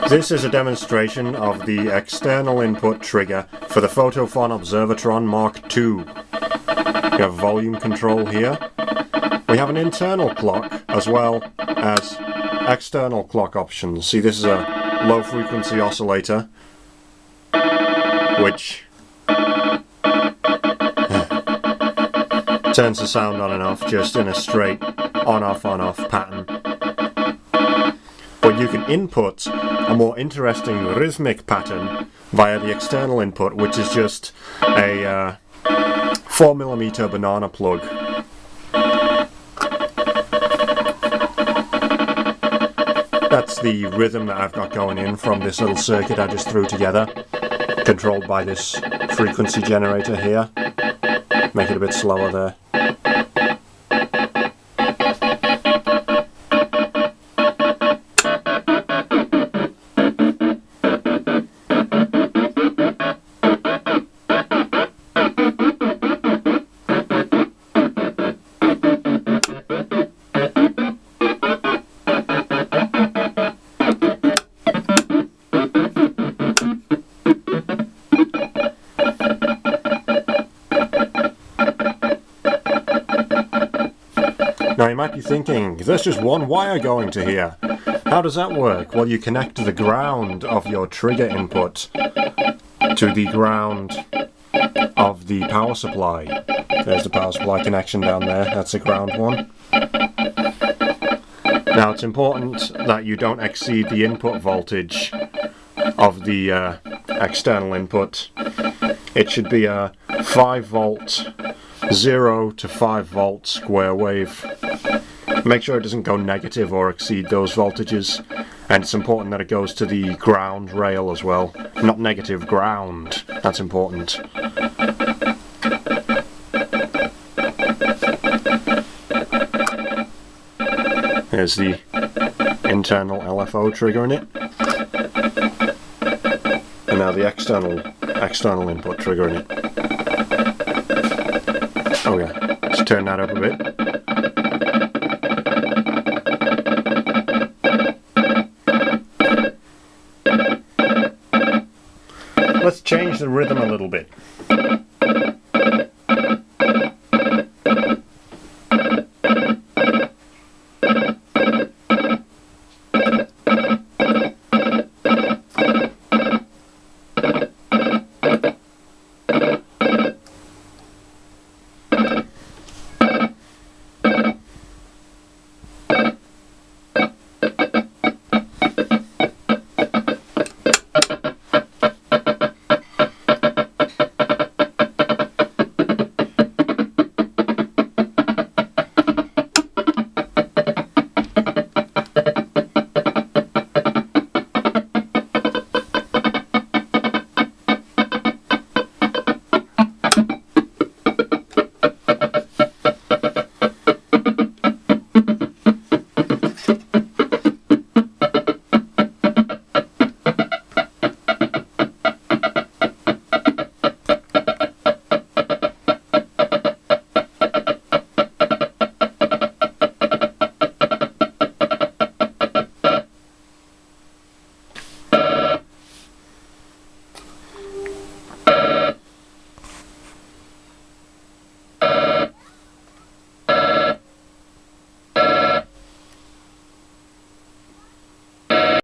This is a demonstration of the external input trigger for the Photophonobservotron MK2. We have volume control here. We have an internal clock as well as external clock options. See, this is a low frequency oscillator which turns the sound on and off just in a straight on-off pattern. But you can input a more interesting rhythmic pattern via the external input, which is just a 4mm banana plug. That's the rhythm that I've got going in from this little circuit I just threw together, controlled by this frequency generator here. Make it a bit slower there. Now you might be thinking, there's just one wire going to here. How does that work? Well, you connect the ground of your trigger input to the ground of the power supply. There's the power supply connection down there, that's the ground one. Now it's important that you don't exceed the input voltage of the external input. It should be a 5 volt 0 to 5 volt square wave. Make sure it doesn't go negative or exceed those voltages, and it's important that it goes to the ground rail as well. Not negative, ground. That's important. There's the internal LFO trigger in it, and now the external input trigger in it. Oh yeah, let's turn that up a bit. Let's change the rhythm a little bit.